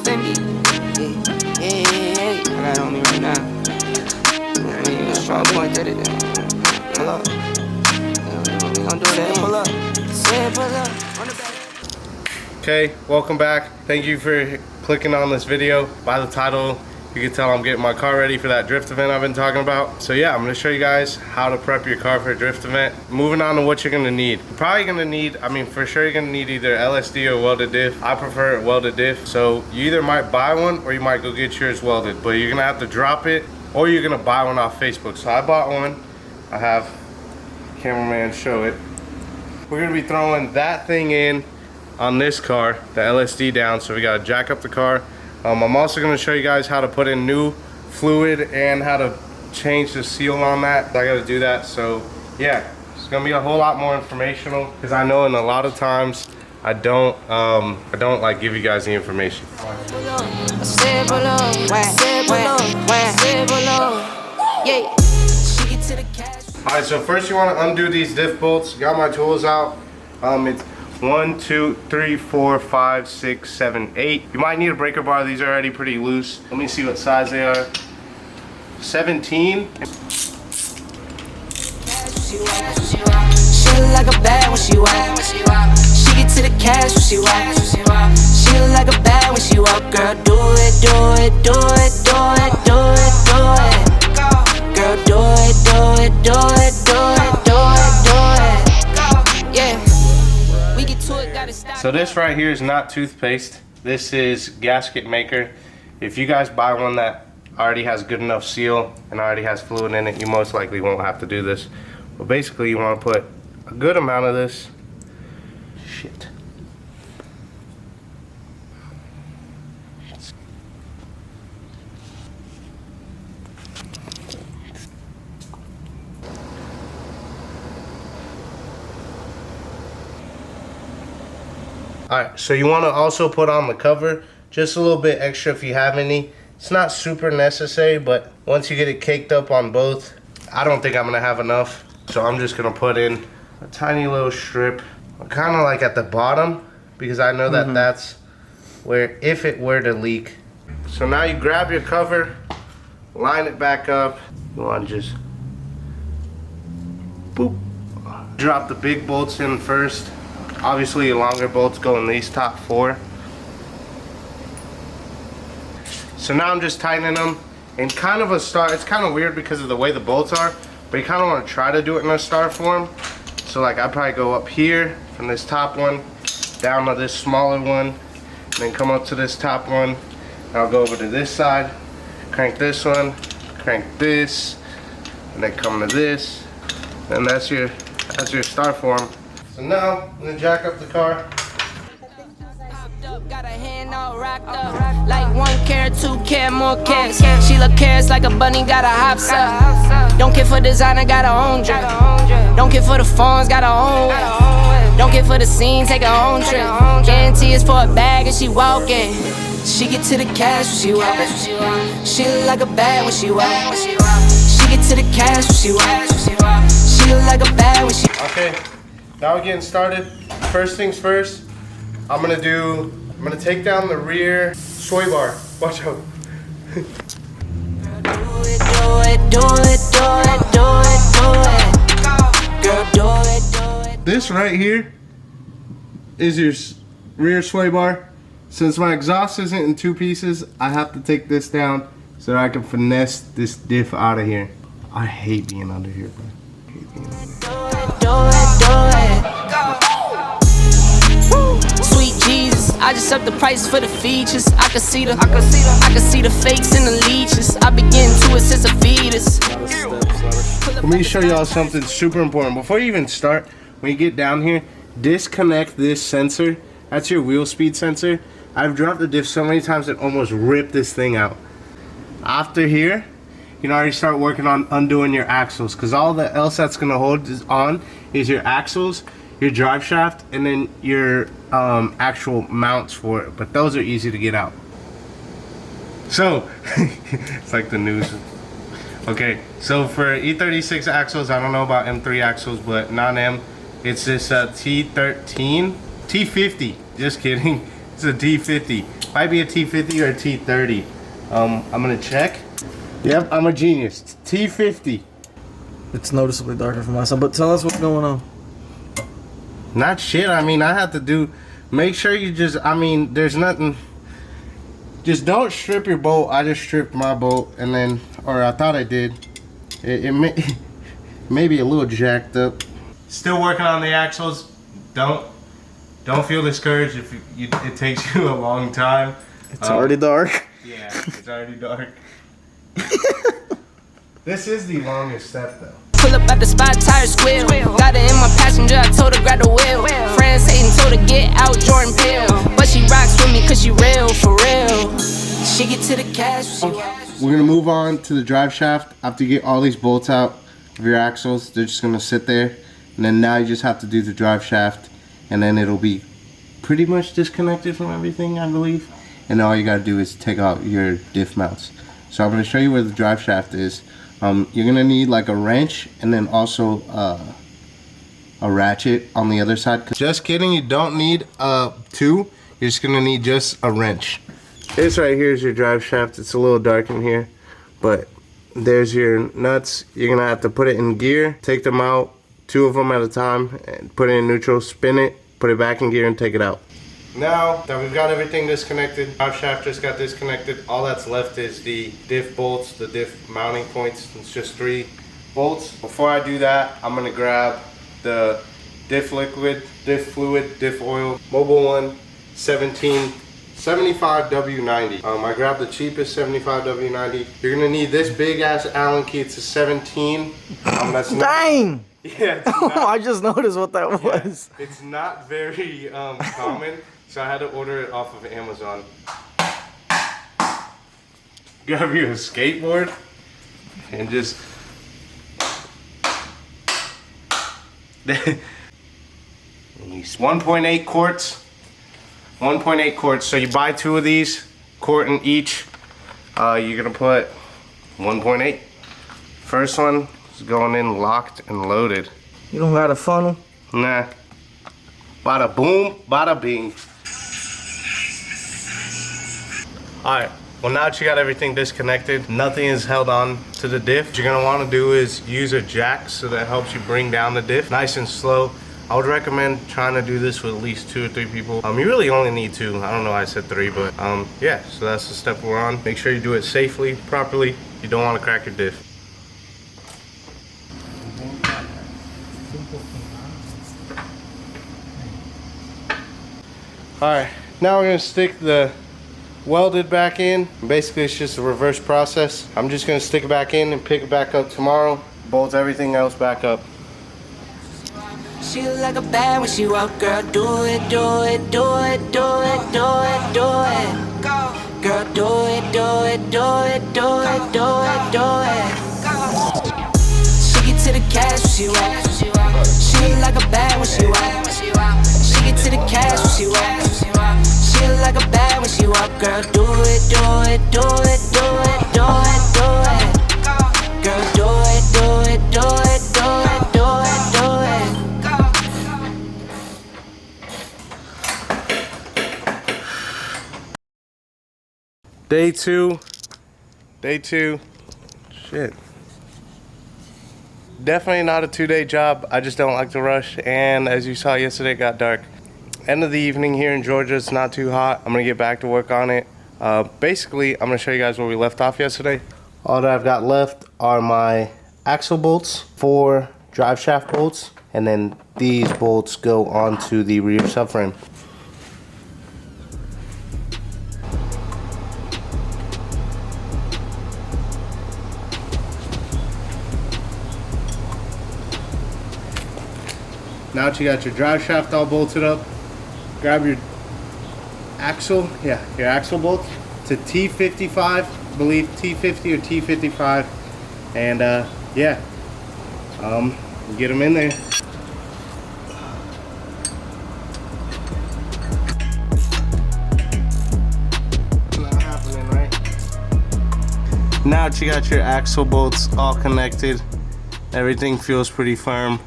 Fendi. Yeah. I got it on me right now. I need a strong point at it. Pull up. We gon' do that. Pull up. Say pull up. On the back. Okay, welcome back. Thank you for clicking on this video. By the title, you can tell I'm getting my car ready for that drift event I've been talking about. So yeah, I'm gonna show you guys how to prep your car for a drift event. Moving on to what you're gonna need. You're probably gonna need, for sure you're gonna need either LSD or welded diff. I prefer welded diff. So you either might buy one or you might go get yours welded, but you're gonna have to drop it or you're gonna buy one off Facebook. So I bought one. I have cameraman show it. We're gonna be throwing that thing in on this car, the LSD down, so we gotta jack up the car. I'm also gonna show you guys how to put in new fluid and how to change the seal on that. I gotta do that, so yeah, it's gonna be a whole lot more informational because I know in a lot of times I don't like give you guys the information. Alright, so first you want to undo these diff bolts. Got my tools out. It's 1, 2, 3, 4, 5, 6, 7, 8. You might need a breaker bar. These are already pretty loose. Let me see what size they are. 17. She look like a bad when she walk. She get to the cash when she walk. She look like a bad when she walk. Girl, do it, do it, do it, do it, do it, do it. Girl, do it, do it, do it, do it, do it, do it. Yeah. So this right here is not toothpaste. This is gasket maker. If you guys buy one that already has good enough seal and already has fluid in it, you most likely won't have to do this. But basically you want to put a good amount of this. Shit. Alright, so you want to also put on the cover, just a little bit extra if you have any. It's not super necessary, but once you get it caked up on both, I don't think I'm going to have enough. So I'm just going to put in a tiny little strip, kind of like at the bottom, because I know that that's where, if it were to leak. So now you grab your cover, line it back up. You want to just, boop. Drop the big bolts in first. Obviously, your longer bolts go in these top 4. So now I'm just tightening them in kind of a star. It's kind of weird because of the way the bolts are, but you kind of want to try to do it in a star form. So like I probably go up here from this top one, down to this smaller one, and then come up to this top one. And I'll go over to this side, crank this one, crank this, and then come to this, and that's your star form. So now, I'm gonna jack up the car. Got a hand all rocked up. Like 1 carat, 2 carat, more carats. She look carrots like a bunny, got a hops up. Don't care for designer, got her own drip. Don't care for the phones, got her own whip. Don't care for the scene, take her own trip. Guarantee it's for a bag and she walking. She get to the cash when she walk. She look like a bag when she walk. She get to the cash when she walk. She look like a bag when she. Okay. Now we're getting started. First things first, I'm gonna take down the rear sway bar. Watch out. This right here is your rear sway bar. Since my exhaust isn't in 2 pieces, I have to take this down so that I can finesse this diff out of here. I hate being under here, bro. I hate being under here. Sweet Jesus, I just up the price for the features. I can see the fakes and the leeches. I begin to assist a fetus. Let me show y'all something super important. Before you even start, when you get down here, disconnect this sensor. That's your wheel speed sensor. I've dropped the diff so many times it almost ripped this thing out. After here, you can already start working on undoing your axles, because all that else that's going to hold on is your axles, your drive shaft, and then your actual mounts for it. But those are easy to get out. So it's like the news. Okay, so for E36 axles, I don't know about M3 axles, but non-M, it's this T50. Just kidding. It's a T50. Might be a T50 or a T30. I'm gonna check. Yep, I'm a genius. T50. It's noticeably darker for myself, but tell us what's going on. Not shit. I mean, I have to do. Make sure you just. I mean, there's nothing. Just don't strip your bolt. I just stripped my bolt, and then, or I thought I did. It may be a little jacked up. Still working on the axles. Don't feel discouraged if it takes you a long time. It's already dark. Yeah, it's already dark. This is the longest step though. Pull up at the spot, tires squeal. Got it in my passenger, I told her grab the wheel. Friends hating, told her get out, Jordan Peele. But she rocks with me cause she real, for real. She get to the cash. We're gonna move on to the drive shaft. After you get all these bolts out of your axles, they're just gonna sit there. And then now you just have to do the drive shaft. And then it'll be pretty much disconnected from everything, I believe. And all you gotta do is take out your diff mounts. So I'm gonna show you where the drive shaft is. You're gonna need like a wrench and then also a ratchet on the other side. Just kidding, you don't need two. You're just gonna need just a wrench. This right here is your drive shaft. It's a little dark in here, but there's your nuts. You're gonna have to put it in gear, take them out, 2 of them at a time, and put it in neutral, spin it, put it back in gear, and take it out. Now that we've got everything disconnected, drive shaft just got disconnected, all that's left is the diff bolts, the diff mounting points. It's just 3 bolts. Before I do that, I'm gonna grab the diff liquid, diff fluid, diff oil, Mobile One 75W90. I grabbed the cheapest 75W90. You're gonna need this big ass Allen key. It's a 17. That's Dang! Yeah, I just noticed what that was. It's not very common, so I had to order it off of Amazon. Grab you a skateboard and just 1.8 quarts. 1.8 quarts. So you buy 2 of these, quart in each. You're gonna put 1.8. First one is going in locked and loaded. You don't got a funnel? Nah. Bada boom, bada bing. Alright, well now that you got everything disconnected, nothing is held on to the diff. What you're gonna wanna do is use a jack so that helps you bring down the diff nice and slow. I would recommend trying to do this with at least 2 or 3 people. You really only need 2. I don't know why I said 3, but yeah, so that's the step we're on. Make sure you do it safely, properly. You don't wanna crack your diff. Alright, now we're gonna stick the welded back in. Basically it's just a reverse process. I'm just gonna stick it back in and pick it back up tomorrow. Bolt everything else back up. She look like a bad when she walk, girl. Do it, do it, do it, do it, do it, do it. Girl, do it, do it, do it, do it, do it, do it. She get to the cash when she walk. She look like a bad when she walk. She get to the cash when she walk. She look like a bad when she walk, girl. Do it, do it, do it, do it, do it, do it. Girl, do it, do it, do it, do it, do it, do it. Day two. Shit. Definitely not a 2-day job. I just don't like to rush. And as you saw yesterday, it got dark. End of the evening here in Georgia. It's not too hot. I'm gonna get back to work on it. Basically, I'm gonna show you guys where we left off yesterday. All that I've got left are my axle bolts, 4 drive shaft bolts, and then these bolts go onto the rear subframe. Now that you got your drive shaft all bolted up, grab your axle, your axle bolt. It's a T55, I believe T50 or T55, and get them in there. Not happening, right? Now that you got your axle bolts all connected, everything feels pretty firm.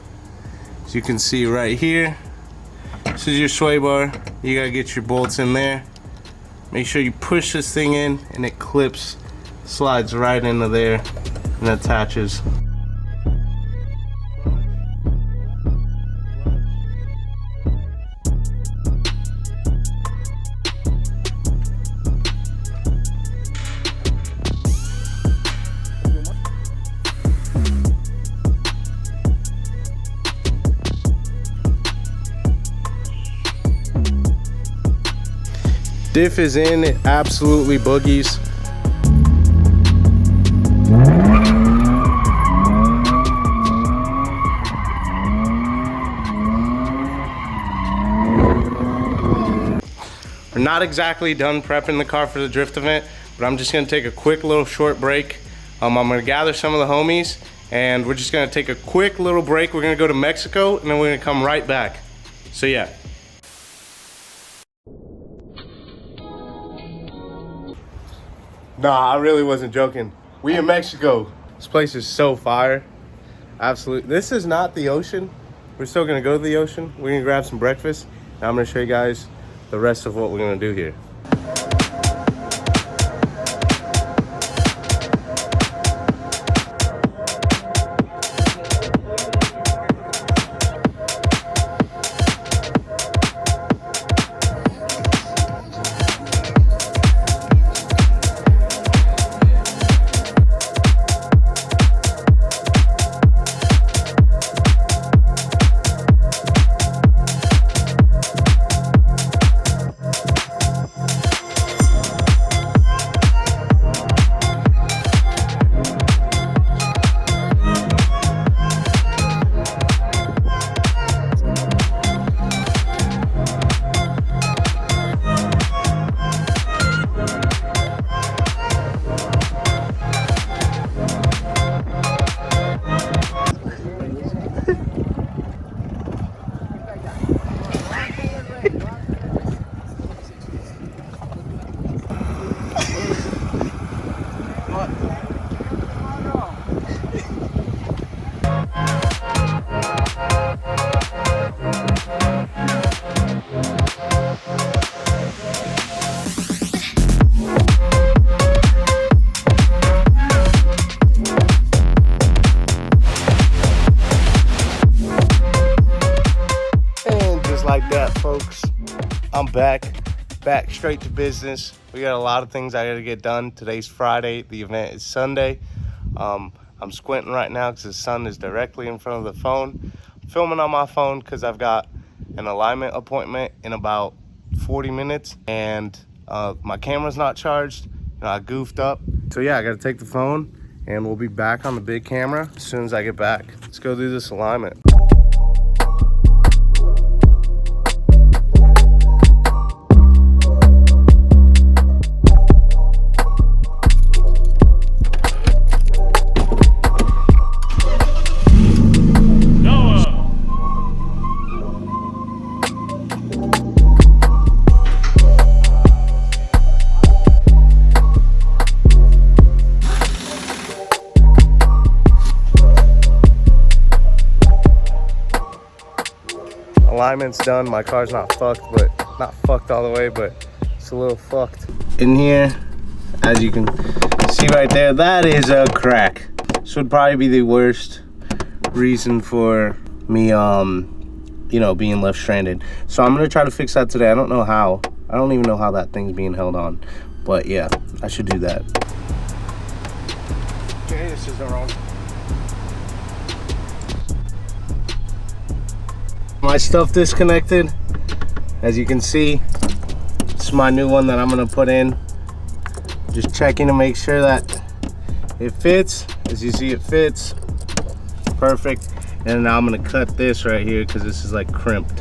As you can see right here, This is your sway bar. You gotta get your bolts in there. Make sure you push this thing in and it clips, slides right into there and attaches. Diff is in, it absolutely boogies. We're not exactly done prepping the car for the drift event, but I'm just gonna take a quick little short break. I'm gonna gather some of the homies and we're just gonna take a quick little break. We're gonna go to Mexico and then we're gonna come right back. So yeah. Nah, I really wasn't joking. We in Mexico. This place is so fire. Absolutely. This is not the ocean. We're still gonna go to the ocean. We're gonna grab some breakfast. Now I'm gonna show you guys the rest of what we're gonna do here. Like that, folks, I'm back straight to business. We got a lot of things I gotta get done. Today's Friday, the event is Sunday. I'm squinting right now because the sun is directly in front of the phone. I'm filming on my phone because I've got an alignment appointment in about 40 minutes and my camera's not charged. I goofed up, so yeah, I gotta take the phone and we'll be back on the big camera as soon as I get back. Let's go do this alignment. Alignment's done. My car's not fucked, but not fucked all the way, but it's a little fucked. In here, as you can see right there, that is a crack. This would probably be the worst reason for me, you know, being left stranded. So I'm gonna try to fix that today. I don't know how. I don't even know how that thing's being held on, but yeah, I should do that. Okay, this is wrong. My stuff disconnected. As you can see, it's my new one that I'm gonna put in. Just checking to make sure that it fits. As you see, it fits perfect. And now I'm gonna cut this right here because this is like crimped.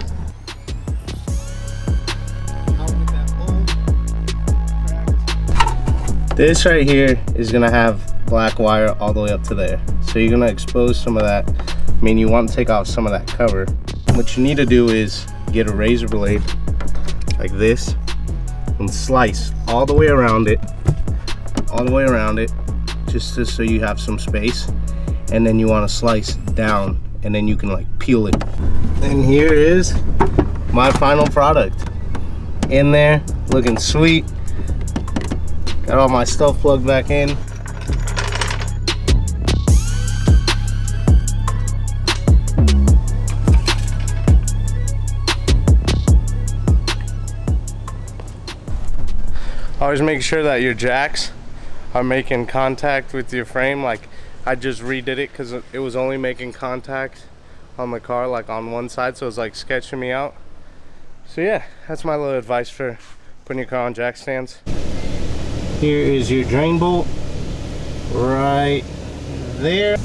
This right here is gonna have black wire all the way up to there, so you're gonna expose some of that. I mean, you want to take off some of that cover. What you need to do is get a razor blade like this and slice all the way around it, just so you have some space. And then you want to slice down, and then you can like peel it. And here is my final product. In there, looking sweet. Got all my stuff plugged back in. Always make sure that your jacks are making contact with your frame. Like, I just redid it because it was only making contact on the car, like on one side, so it was like sketching me out. So yeah, that's my little advice for putting your car on jack stands. Here is your drain bolt right there.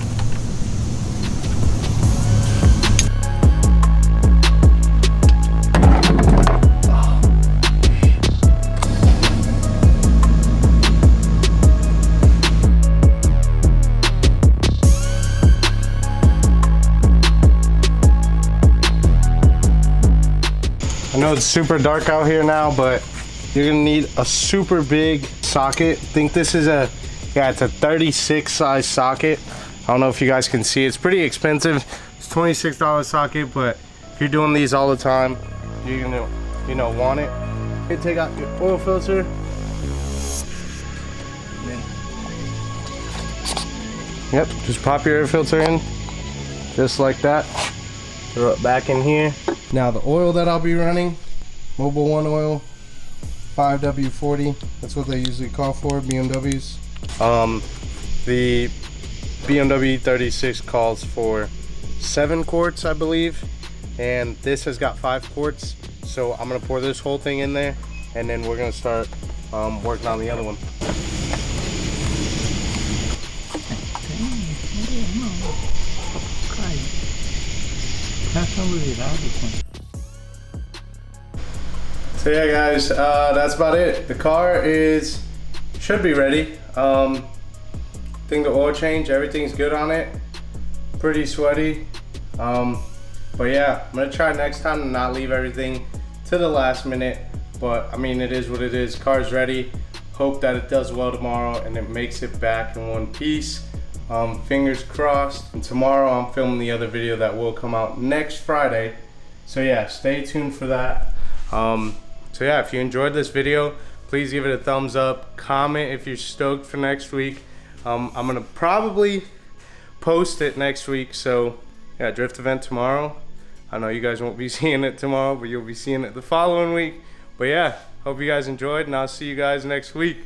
I know it's super dark out here now, but you're gonna need a super big socket. I think this is it's a 36 size socket. I don't know if you guys can see. It's pretty expensive. It's $26 socket, but if you're doing these all the time, you're gonna, want it. You take out your oil filter. Yep, just pop your air filter in, just like that. Throw it back in here. Now the oil that I'll be running, Mobil 1 oil, 5W40. That's what they usually call for, BMWs. The BMW 36 calls for 7 quarts, I believe, and this has got 5 quarts. So I'm gonna pour this whole thing in there, and then we're gonna start working on the other one. So yeah guys, that's about it. The car should be ready. I think the oil change, everything's good on it. Pretty sweaty. But yeah, I'm gonna try next time to not leave everything to the last minute. But I mean, it is what it is. Car's ready. Hope that it does well tomorrow and it makes it back in one piece. Fingers crossed. And tomorrow I'm filming the other video that will come out next Friday. So yeah, stay tuned for that. So yeah, if you enjoyed this video, please give it a thumbs up. Comment if you're stoked for next week. I'm gonna probably post it next week. So yeah, drift event tomorrow. I know you guys won't be seeing it tomorrow, but you'll be seeing it the following week. But yeah, hope you guys enjoyed, and I'll see you guys next week.